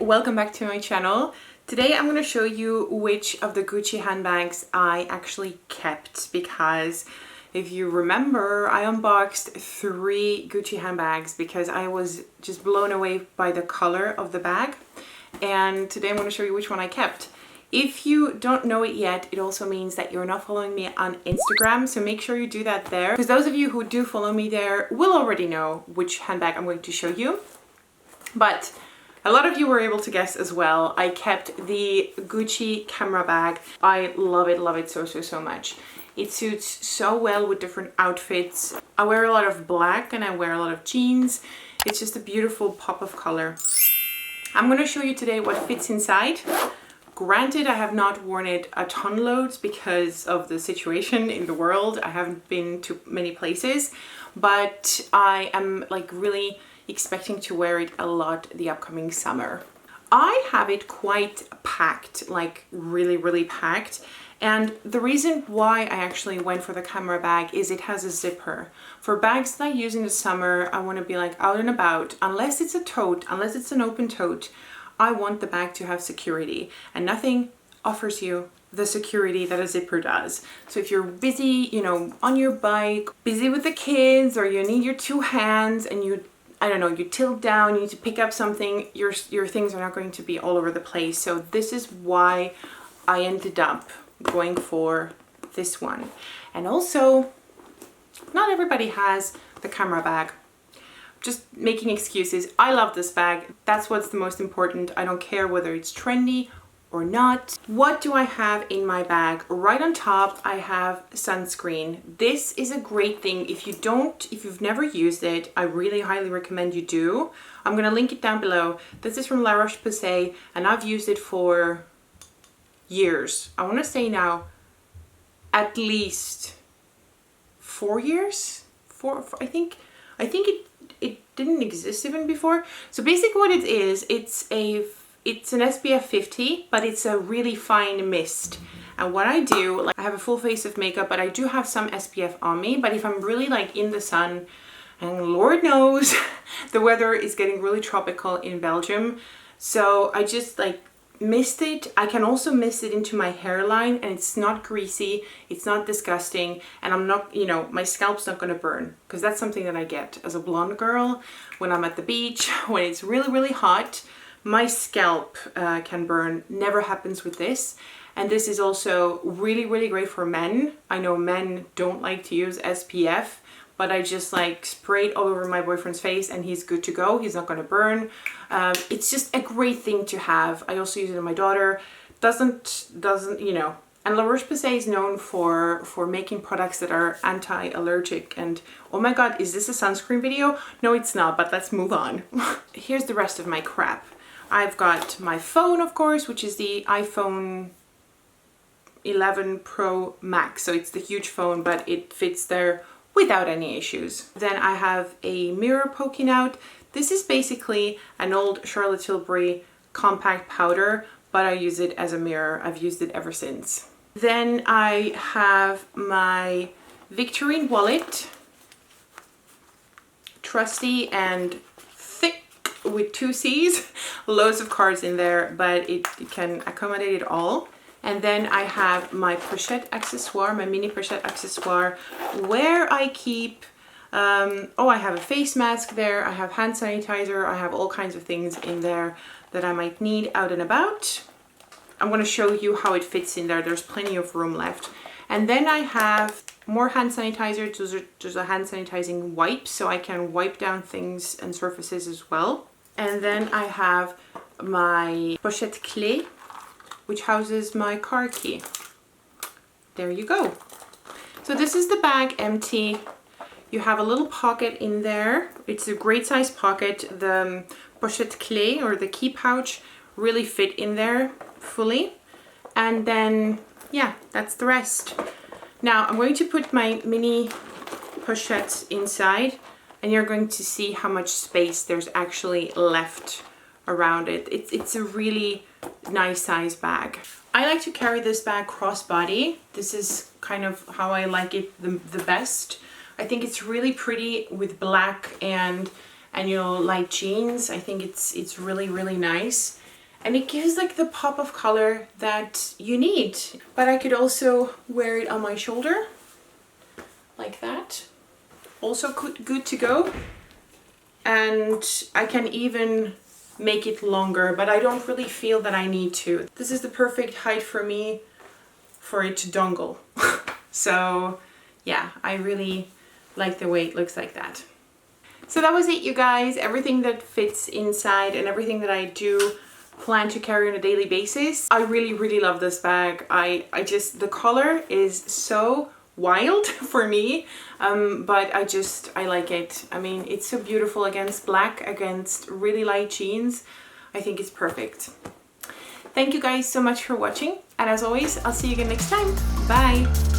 welcome back to my channel. Today I'm going to show you which of the Gucci handbags I actually kept, because if you remember, I unboxed 3 Gucci handbags because I was just blown away by the color of the bag, and today I'm going to show you which one I kept. If you don't know it yet, it also means that you're not following me on Instagram, so make sure you do that there, because those of you who do follow me there will already know which handbag I'm going to show you. But a lot of you were able to guess as well. I kept the Gucci camera bag. I love it so much. It suits so well with different outfits. I wear a lot of black and I wear a lot of jeans. It's just a beautiful pop of color. I'm going to show you today what fits inside. Granted, I have not worn it a ton loads because of the situation in the world. I haven't been to many places, but I am like really expecting to wear it a lot the upcoming summer. I have it quite packed, like really packed. And the reason why I actually went for the camera bag is it has a zipper. For bags that I use in the summer, I want to be like out and about. Unless it's a tote, unless it's an open tote, I want the bag to have security, and nothing offers you the security that a zipper does. So if you're busy, you know, on your bike, busy with the kids, or you need your 2 hands and you tilt down, you need to pick up something, your things are not going to be all over the place. So this is why I ended up going for this one. And also, not everybody has the camera bag. Just making excuses. I love this bag. That's what's the most important. I don't care whether it's trendy or not. What do I have in my bag? Right on top, I have sunscreen. This is a great thing. If you've never used it, I really highly recommend you do. I'm gonna link it down below. This is from La Roche-Posay, and I've used it for years. I wanna say now, at least 4 years? I think it didn't exist even before. So basically what it is, it's an SPF 50, but it's a really fine mist. And what I do, like, I have a full face of makeup, but I do have some SPF on me. But if I'm really like in the sun, and Lord knows the weather is getting really tropical in Belgium, so I just like mist it. I can also mist it into my hairline, and it's not greasy, it's not disgusting, and I'm not, you know, my scalp's not gonna burn, because that's something that I get as a blonde girl when I'm at the beach, when it's really hot. My scalp can burn. Never happens with this. And this is also really great for men. I know men don't like to use SPF, but I just like spray it all over my boyfriend's face and he's good to go. He's not going to burn. It's just a great thing to have. I also use it on my daughter. Doesn't you know. And La Roche-Posay is known for making products that are anti-allergic. And oh my god, is this a sunscreen video? No, it's not, but let's move on. Here's the rest of my crap. I've got my phone, of course, which is the iPhone 11 Pro Max. So it's the huge phone, but it fits there without any issues. Then I have a mirror poking out. This is basically an old Charlotte Tilbury compact powder, but I use it as a mirror. I've used it ever since. Then I have my Victorine wallet. Trusty and thick with 2 C's. Loads of cards in there, but it can accommodate it all. And then I have my pochette accessoire, my mini pochette accessoire, where I keep, I have a face mask there, I have hand sanitizer, I have all kinds of things in there that I might need out and about. I'm going to show you how it fits in there. There's plenty of room left. And then I have more hand sanitizer. There's a hand sanitizing wipe, so I can wipe down things and surfaces as well. And then I have my pochette clé, which houses my car key. There you go. So this is the bag empty. You have a little pocket in there. It's a great size pocket. The pochette clé, or the key pouch, really fit in there fully. And then, yeah, that's the rest. Now I'm going to put my mini pochettes inside, and you're going to see how much space there's actually left around it. It's a really nice size bag. I like to carry this bag crossbody. This is kind of how I like it the best. I think it's really pretty with black and you know, light jeans. I think it's really nice. and it gives like the pop of color that you need. But I could also wear it on my shoulder like that. Also good to go. And I can even make it longer, but I don't really feel that I need to. This is the perfect height for me for it to dongle. So yeah, I really like the way it looks like that. So that was it, you guys. Everything that fits inside and everything that I do plan to carry on a daily basis. I really love this bag. I just, the color is so wild for me, but I like it. I mean, it's so beautiful against black, against really light jeans. I think it's perfect. Thank you guys so much for watching, and as always, I'll see you again next time. Bye.